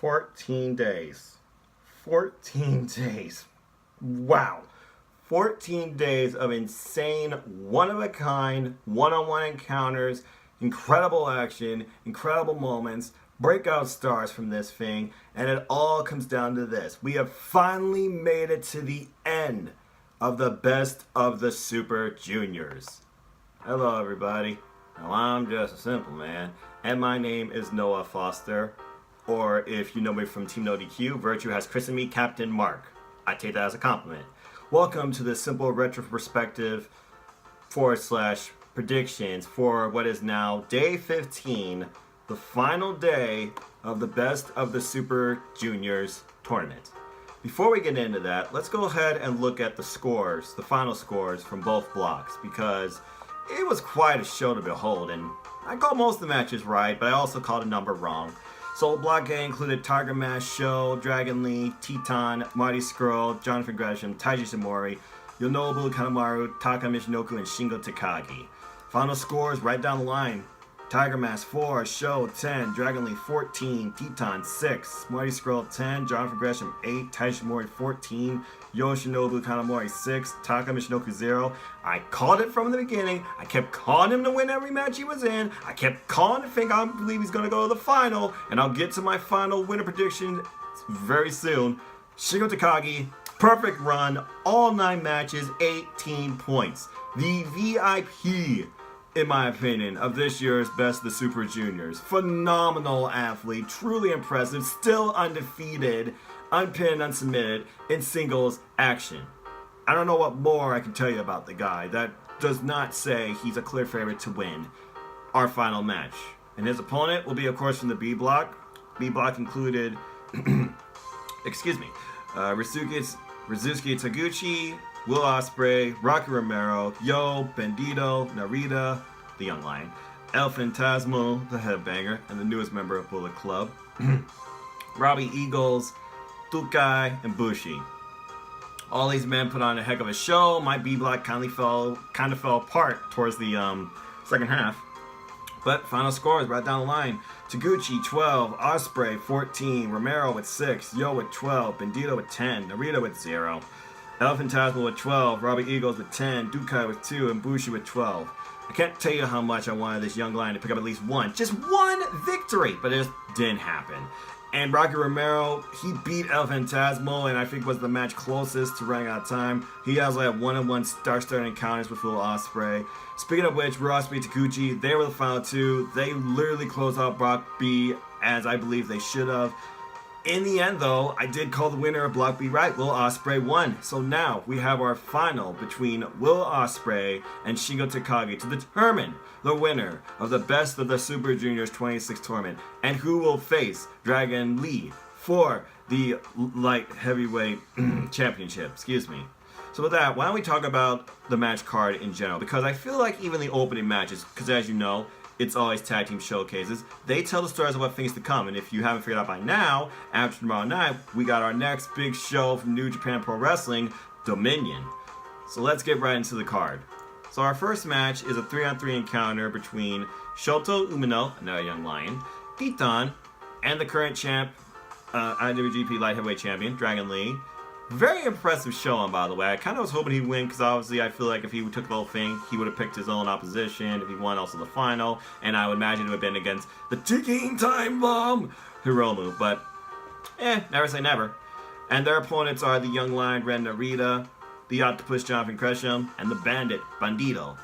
14 days. 14 days. Wow. 14 days of insane, one-of-a-kind, one-on-one encounters, incredible action, incredible moments, breakout stars from this thing, and it all comes down to this. We have finally made it to the end of the best of the Super Juniors. Hello, everybody. Now, I'm just a simple man, and my name is Noah Foster. Or if you know me from Team No DQ, Virtue has christened me Captain Mark. I take that as a compliment. Welcome to the simple retrospective / predictions for what is now day 15, the final day of the best of the Super Juniors tournament. Before we get into that, let's go ahead and look at the scores, the final scores from both blocks, because it was quite a show to behold, and I called most of the matches right, but I also called a number wrong. So block A included Tiger Mask, Sho, Dragon Lee, Teton, Marty Scurll, Jonathan Gresham, Taiji Shimori, Yonobu Kanemaru, Taka Michinoku, and Shingo Takagi. Final scores right down the line. Tiger Mask 4, Sho 10, Dragon Lee 14, Teton 6, Marty Scurll 10, Jonathan Gresham 8, Taiji Shimori 14, Yoshinobu Kanemaru 6, Taka Michinoku 0. I called it from the beginning. I kept calling him to win every match he was in. I kept calling to think I believe he's going to go to the final, and I'll get to my final winner prediction very soon. Shingo Takagi, perfect run, all 9 matches, 18 points. The VIP, in my opinion, of this year's Best of the Super Juniors. Phenomenal athlete, truly impressive, still undefeated, unpinned, unsubmitted in singles action. I don't know what more I can tell you about the guy. That does not say he's a clear favorite to win our final match. And his opponent will be, of course, from the B block. B block included, Rizuki Taguchi, Will Ospreay, Rocky Romero, Yo, Bandito, Narita, the Young Lion, El Phantasmo, the Headbanger, and the newest member of Bullet Club, Robbie Eagles, Tukai, and Bushi. All these men put on a heck of a show. My B block kind of fell apart towards the second half. But final scores right down the line. Taguchi 12, Ospreay 14, Romero with 6, Yo with 12, Bandito with 10, Narita with 0. El Phantasmo with 12, Robbie Eagles with 10, Dukai with 2, and Bushi with 12. I can't tell you how much I wanted this young lion to pick up at least just one victory, but it just didn't happen. And Rocky Romero, he beat El Phantasmo, and I think was the match closest to running out of time. He also had one-on-one star-starting encounters with Will Ospreay. Speaking of which, Will Ospreay and Taguchi, they were the final two. They literally closed out Block B, as I believe they should have. In the end, though, I did call the winner of Block B right. Will Ospreay won. So now we have our final between Will Ospreay and Shingo Takagi to determine the winner of the Best of the Super Juniors 26 tournament and who will face Dragon Lee for the light heavyweight championship. So with that, why don't we talk about the match card in general? Because I feel like even the opening matches, because as you know, it's always tag team showcases. They tell the stories of what things to come. And if you haven't figured out by now, after tomorrow night, we got our next big show from New Japan Pro Wrestling, Dominion. So let's get right into the card. So our first match is a 3-on-3 encounter between Shoto Umino, another young lion, Teton, and the current champ, IWGP Light Heavyweight Champion, Dragon Lee. Very impressive showing, by the way. I kind of was hoping he'd win because obviously I feel like if he took the whole thing, he would have picked his own opposition if he won also the final. And I would imagine it would have been against the ticking time bomb, Hiromu. But, never say never. And their opponents are the Young Lion, Ren Narita, the Octopus, Jonathan Gresham, and the Bandit, Bandito.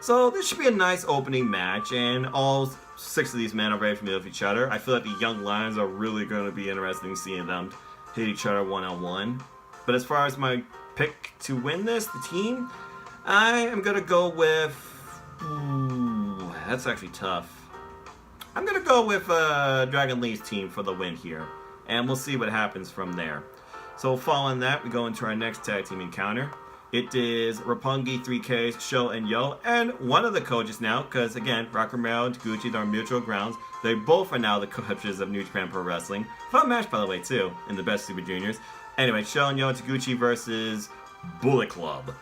So this should be a nice opening match, and all 6 of these men are very familiar with each other. I feel like the Young Lions are really going to be interesting seeing them hit each other one-on-one. But as far as my pick to win this, the team, I am going to go with... that's actually tough. I'm going to go with Dragon Lee's team for the win here. And we'll see what happens from there. So following that, we go into our next tag team encounter. It is Roppongi 3Ks, Sho and Yo, and one of the coaches now, because again, Rock Romero and Taguchi are mutual grounds. They both are now the coaches of New Japan Pro Wrestling. Fun match, by the way, too, in the Best Super Juniors. Anyway, Sho and Yo and Taguchi versus Bullet Club.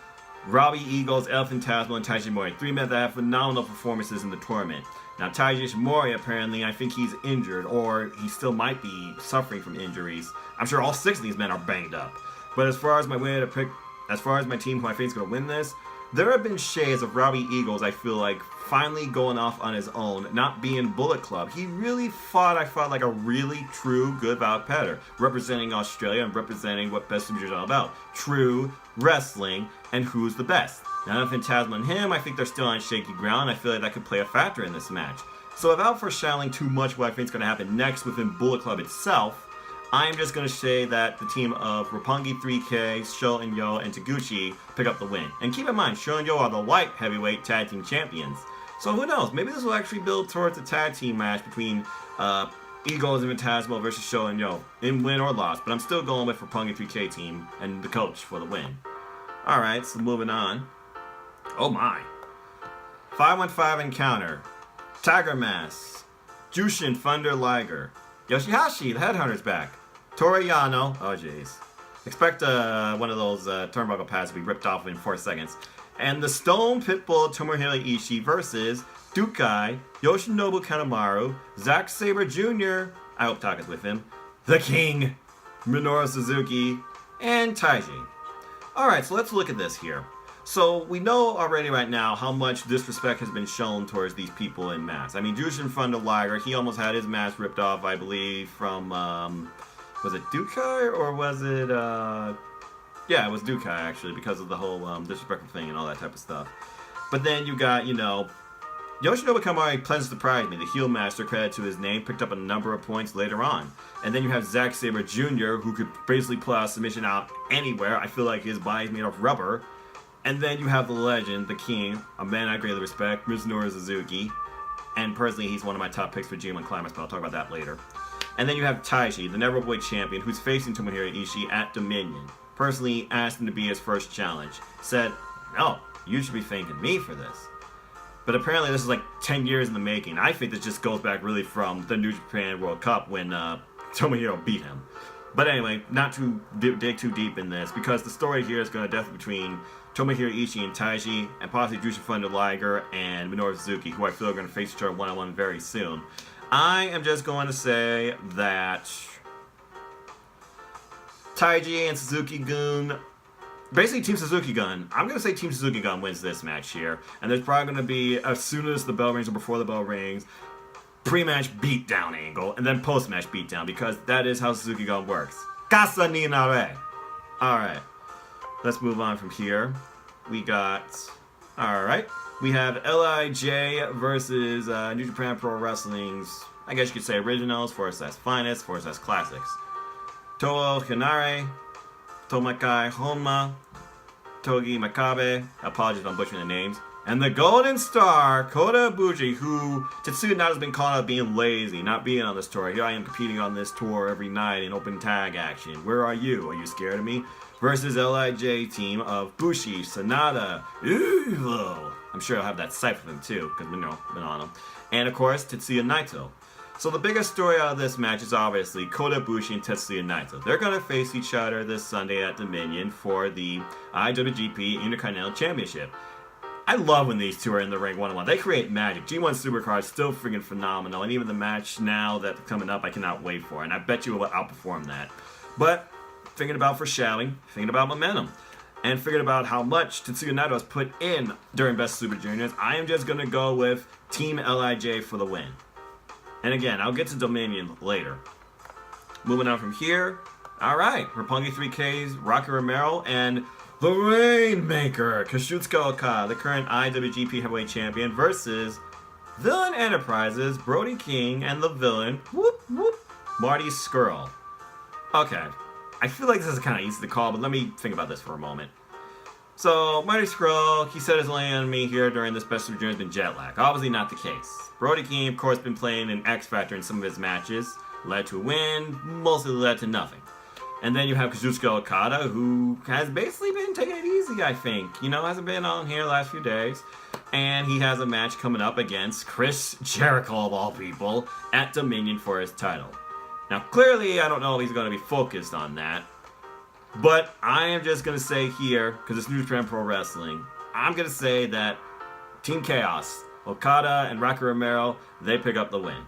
Robbie Eagles, El Phantasmo, and Taiji Shimori. 3 men that have phenomenal performances in the tournament. Now, Taiji Ishimori, apparently, I think he's injured, or he still might be suffering from injuries. I'm sure all 6 of these men are banged up. But as far as my team who I think is going to win this, there have been shades of Robbie Eagles, I feel like, finally going off on his own, not being Bullet Club. He really fought like a really true good bout competitor, representing Australia and representing what Best Super Junior is all about. True wrestling and who's the best. Now, Phantasma and him, I think they're still on shaky ground. I feel like that could play a factor in this match. So without foreshadowing too much what I think is going to happen next within Bullet Club itself, I'm just going to say that the team of Roppongi 3K, Sho and Yo, and Taguchi pick up the win. And keep in mind, Sho and Yo are the light heavyweight tag team champions. So who knows, maybe this will actually build towards a tag team match between Eagles and Phantasmo versus Sho and Yo, in win or loss. But I'm still going with Roppongi 3K team and the coach for the win. Alright, so moving on. Oh my. 5-on-5 encounter. Tiger Mask. Jushin Thunder Liger. Yoshihashi, the Headhunter's back. Toru Yano. Oh jeez. Expect one of those turnbuckle pads to be ripped off in 4 seconds. And the Stone Pitbull Tomohiro Ishii versus Dukai, Yoshinobu Kanemaru, Zack Sabre Jr., I hope Taka's with him, The King, Minoru Suzuki, and Taiji. Alright, so let's look at this here. So we know already right now how much disrespect has been shown towards these people in masks. I mean, Jushin Thunder Liger, he almost had his mask ripped off, I believe, from, was it Dukai, or was it, yeah, it was Dukai, actually, because of the whole disrespectful thing and all that type of stuff. But then you got, you know, Yoshinobu Kanemaru pleasant surprised me. The heel master, credit to his name, picked up a number of points later on. And then you have Zack Sabre Jr., who could basically pull out a submission out anywhere. I feel like his body's made of rubber. And then you have the legend, the King, a man I greatly respect, Minoru Suzuki. And personally, he's one of my top picks for G1 Climax, but I'll talk about that later. And then you have Taiji, the Neverweight champion, who's facing Tomohiro Ishii at Dominion. Personally asked him to be his first challenge. Said, no, you should be thanking me for this. But apparently this is like 10 years in the making. I think this just goes back really from the New Japan World Cup when Tomohiro beat him. But anyway, not to dig too deep in this, because the story here is going to definitely between Tomohiro Ishii and Taiji, and possibly Jushin Thunder Liger and Minoru Suzuki, who I feel are going to face each other one-on-one very soon. I am just going to say that Taiji and Suzuki-gun, basically Team Suzuki-gun, I'm going to say Team Suzuki-gun wins this match here. And there's probably going to be, as soon as the bell rings or before the bell rings, pre-match beatdown angle, and then post-match beatdown, because that is how Suzuki-gun works. Casa ni nare! Alright. Let's move on from here. We got... Alright. We have LIJ versus New Japan Pro Wrestling's, I guess you could say, originals, Force S Finest, Force S Classics. Toho Hinare, Tomakai Honma, Togi Makabe, I apologize if I'm butchering the names, and the Golden Star, Kota Ibushi, who Tetsuya Naito's been caught out being lazy, not being on this tour. Here I am competing on this tour every night in open tag action. Where are you? Are you scared of me? Versus LIJ team of Bushi, Sanada, Evil. I'm sure I'll have that cipher for them too, because we know, been on them. And of course, Tetsuya Naito. So the biggest story out of this match is obviously Kota Ibushi and Tetsuya Naito. They're going to face each other this Sunday at Dominion for the IWGP Intercontinental Championship. I love when these two are in the ring one-on-one. They create magic. G1 Supercard is still freaking phenomenal, and even the match now that's coming up, I cannot wait for, and I bet you it will outperform that. But thinking about foreshadowing, thinking about momentum, and figuring about how much Tetsuya Naito has put in during Best Super Juniors, I am just going to go with Team LIJ for the win. And again, I'll get to Dominion later. Moving on from here, alright, Roppongi 3K's Rocky Romero and the Rainmaker, Kazuchika Okada, the current IWGP Heavyweight Champion, versus Villain Enterprises, Brody King, and the villain, whoop whoop, Marty Scurll. Okay, I feel like this is kind of easy to call, but let me think about this for a moment. So, Marty Scurll, he said his only enemy here during this Best of Junior has been jet lag. Obviously not the case. Brody King, of course, been playing an X Factor in some of his matches. Led to a win, mostly led to nothing. And then you have Kazuchika Okada, who has basically been taking it easy, I think. You know, hasn't been on here the last few days. And he has a match coming up against Chris Jericho, of all people, at Dominion for his title. Now, clearly, I don't know if he's going to be focused on that. But I am just going to say here, because it's New Japan Pro Wrestling, I'm going to say that Team Chaos, Okada and Rocky Romero, they pick up the win.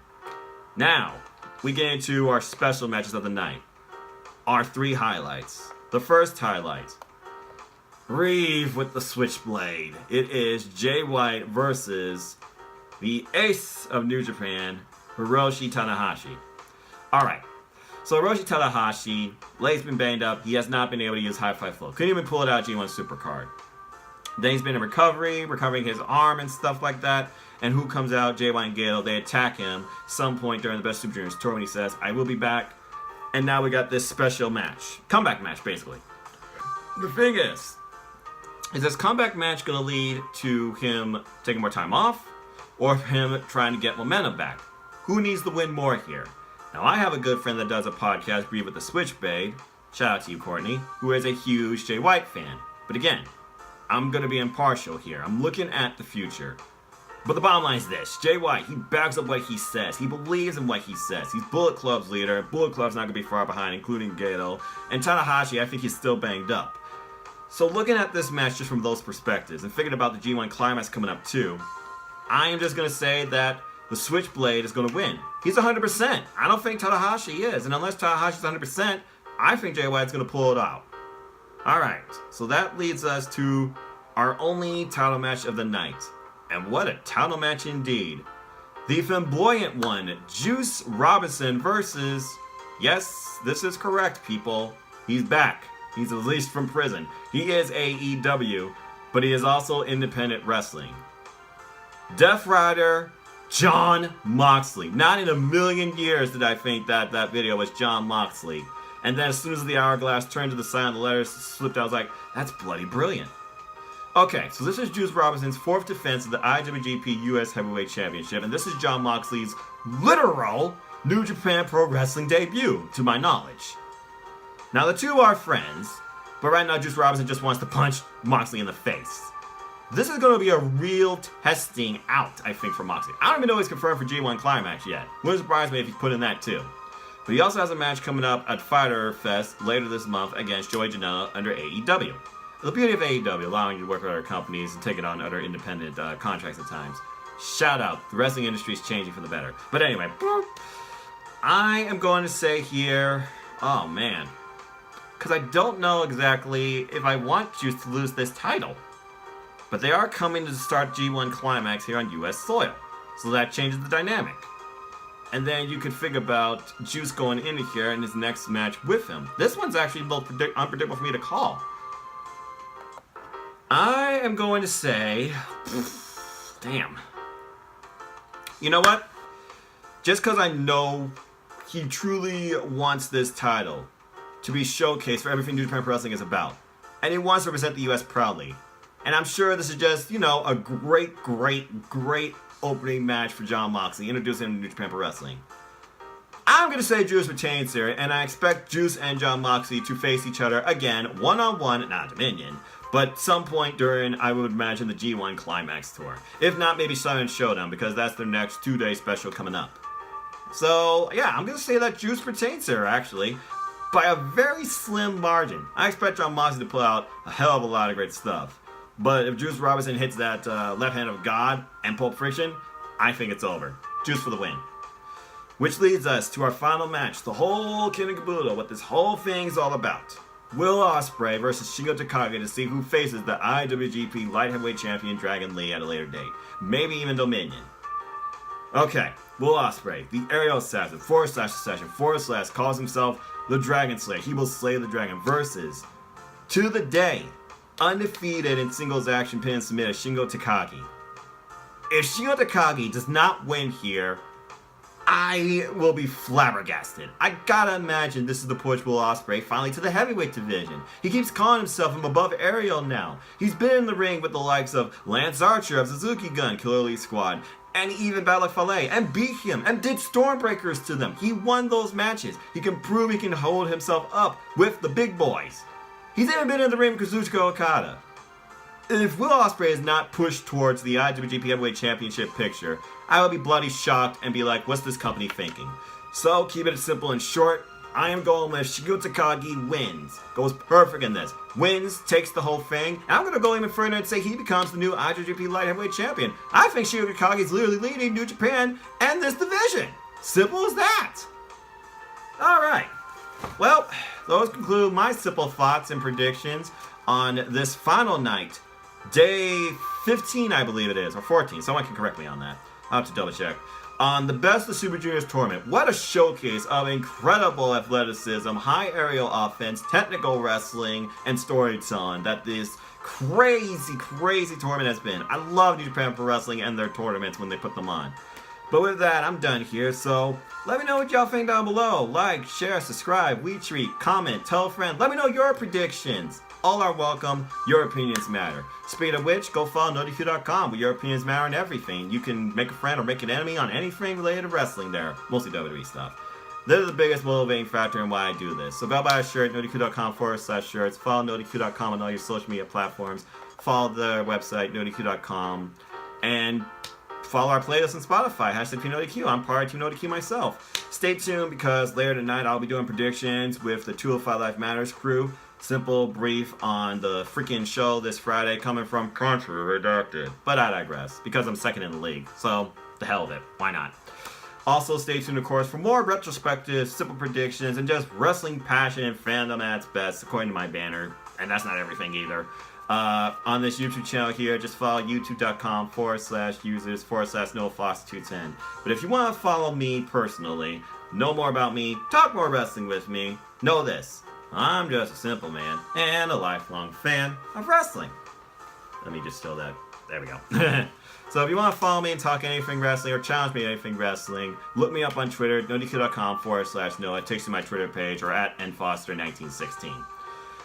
Now, we get into our special matches of the night. Our 3 highlights. The first highlight, Reeve with the Switchblade. It is Jay White versus the ace of New Japan, Hiroshi Tanahashi. Alright, so Hiroshi Tanahashi, leg's been banged up. He has not been able to use High Fly Flow. Couldn't even pull it out G1 Supercard. Then he's been in recovery, recovering his arm and stuff like that. And who comes out? Jay White and Gato. They attack him some point during the Best Super Juniors tour when he says, I will be back. And now we got this special match. Comeback match, basically. The thing is this comeback match going to lead to him taking more time off? Or him trying to get momentum back? Who needs to win more here? Now, I have a good friend that does a podcast, Breathe with the Switchblade. Shout out to you, Courtney, who is a huge Jay White fan. But again, I'm going to be impartial here. I'm looking at the future. But the bottom line is this. Jay White, he backs up what he says. He believes in what he says. He's Bullet Club's leader. Bullet Club's not going to be far behind, including Gato. And Tanahashi, I think he's still banged up. So looking at this match just from those perspectives, and thinking about the G1 Climax coming up too, I am just going to say that the Switchblade is going to win. He's 100%. I don't think Tanahashi is. And unless Tanahashi's 100%, I think Jay White's going to pull it out. Alright, so that leads us to our only title match of the night. And what a title match indeed. The flamboyant one, Juice Robinson versus, yes, this is correct, people, he's back. He's released from prison. He is AEW, but he is also independent wrestling. Death Rider, Jon Moxley. Not in a million years did I think that video was Jon Moxley. And then as soon as the hourglass turned to the side and the letters slipped out, I was like, that's bloody brilliant. Okay, so this is Juice Robinson's 4th defense of the IWGP US Heavyweight Championship, and this is Jon Moxley's literal New Japan Pro Wrestling debut, to my knowledge. Now, the two are friends, but right now Juice Robinson just wants to punch Moxley in the face. This is going to be a real testing out, I think, for Moxley. I don't even know he's confirmed for G1 Climax yet. Wouldn't surprise me if he's put in that too. But he also has a match coming up at Fyter Fest later this month against Joey Janela under AEW. The beauty of AEW, allowing you to work with other companies and taking on other independent contracts at times. Shout out, the wrestling industry is changing for the better. But anyway, I am going to say here, oh man, because I don't know exactly if I want Juice to lose this title. But they are coming to start G1 Climax here on US soil, so that changes the dynamic. And then you could figure about Juice going into here in his next match with him. This one's actually both unpredictable for me to call. I am going to say, damn. You know what? Just because I know he truly wants this title to be showcased for everything New Japan Pro Wrestling is about. And he wants to represent the US proudly. And I'm sure this is just, you know, a great opening match for Jon Moxley, introducing him to New Japan Pro Wrestling. I'm going to say Juice retains here, and I expect Juice and Jon Moxley to face each other again, one-on-one, not Dominion, but some point during, I would imagine, the G1 Climax Tour. If not, maybe Southern Showdown, because that's their next 2-day special coming up. So, yeah, I'm going to say that Juice retains here, actually, by a very slim margin. I expect Jon Moxley to pull out a hell of a lot of great stuff. But if Juice Robinson hits that left hand of God and Pulp Friction, I think it's over. Juice for the win. Which leads us to our final match, the whole kit and caboodle, what this whole thing is all about. Will Ospreay versus Shingo Takagi to see who faces the IWGP Light Heavyweight Champion Dragon Lee at a later date. Maybe even Dominion. Okay, Will Ospreay, the aerial assassin, / calls himself the Dragon Slayer. He will slay the dragon versus, to the day, undefeated in singles action pin and submitted Shingo Takagi. If Shingo Takagi does not win here, I will be flabbergasted. I gotta imagine this is the push Will Ospreay finally to the heavyweight division. He keeps calling himself from above Ariel now. He's been in the ring with the likes of Lance Archer of Suzuki Gun, Killer Elite Squad, and even Battle of Fale, and beat him, and did Stormbreakers to them. He won those matches. He can prove he can hold himself up with the big boys. He's even been in the ring with Kazuchika Okada. If Will Ospreay is not pushed towards the IWGP Heavyweight Championship picture, I will be bloody shocked and be like, what's this company thinking? So, keep it simple and short. I am going with Shigeru Takagi wins. Goes perfect in this. Wins, takes the whole thing. And I'm going to go even further and say he becomes the new IWGP Light Heavyweight Champion. I think Shigeru Takagi is literally leading New Japan and this division. Simple as that. Alright. Well, those conclude my simple thoughts and predictions on this final night. Day 15, I believe it is, or 14. Someone can correct me on that. I'll have to double check. On the Best of Super Juniors tournament. What a showcase of incredible athleticism, high aerial offense, technical wrestling, and storytelling that this crazy, crazy tournament has been. I love New Japan Pro Wrestling and their tournaments when they put them on. But with that, I'm done here, so let me know what y'all think down below. Like, share, subscribe, retweet, comment, tell a friend. Let me know your predictions. All are welcome. Your opinions matter. Speaking of which, go follow NoDQ.com where your opinions matter on everything. You can make a friend or make an enemy on anything related to wrestling there. Mostly WWE stuff. They're the biggest motivating factor in why I do this. So go buy a shirt, NoDQ.com/shirts. Follow NoDQ.com on all your social media platforms. Follow their website, NoDQ.com. And follow our playlist on Spotify, #TeamNoDQ. I'm part of Team NoDQ myself. Stay tuned because later tonight I'll be doing predictions with the 205 Life Matters crew. Simple, brief on the freaking show this Friday coming from Country Redacted. But I digress because I'm second in the league. So, the hell with it. Why not? Also, stay tuned, of course, for more retrospectives, simple predictions, and just wrestling passion and fandom at its best, according to my banner. And that's not everything either. On this YouTube channel here, just follow youtube.com/users/NoFox210. But if you want to follow me personally, know more about me, talk more wrestling with me, know this. I'm just a simple man and a lifelong fan of wrestling. Let me just show that. There we go. So if you want to follow me and talk anything wrestling or challenge me anything wrestling, look me up on Twitter, nodq.com/Noah. It takes you to my Twitter page or at nfoster1916.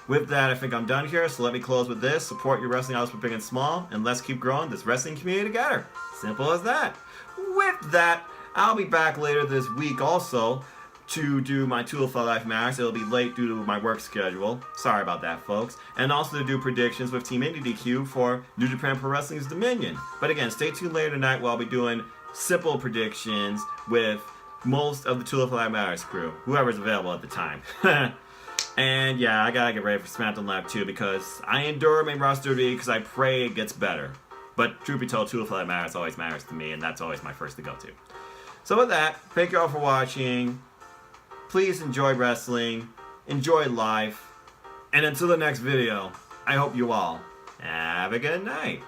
With that, I think I'm done here, so let me close with this. Support your wrestling outlets for big and small, and let's keep growing this wrestling community together. Simple as that. With that, I'll be back later this week also to do my 205 Life Max. It'll be late due to my work schedule. Sorry about that, folks. And also to do predictions with Team Indie DQ for New Japan Pro Wrestling's Dominion. But again, stay tuned later tonight where I'll be doing simple predictions with most of the 205 Life Matters crew, whoever's available at the time. And yeah, I gotta get ready for SmackDown Live 2 because I endure main roster because I pray it gets better. But truth be told, 205 Life Matters always matters to me, and that's always my first to go to. So with that, thank you all for watching. Please enjoy wrestling, enjoy life, and until the next video, I hope you all have a good night.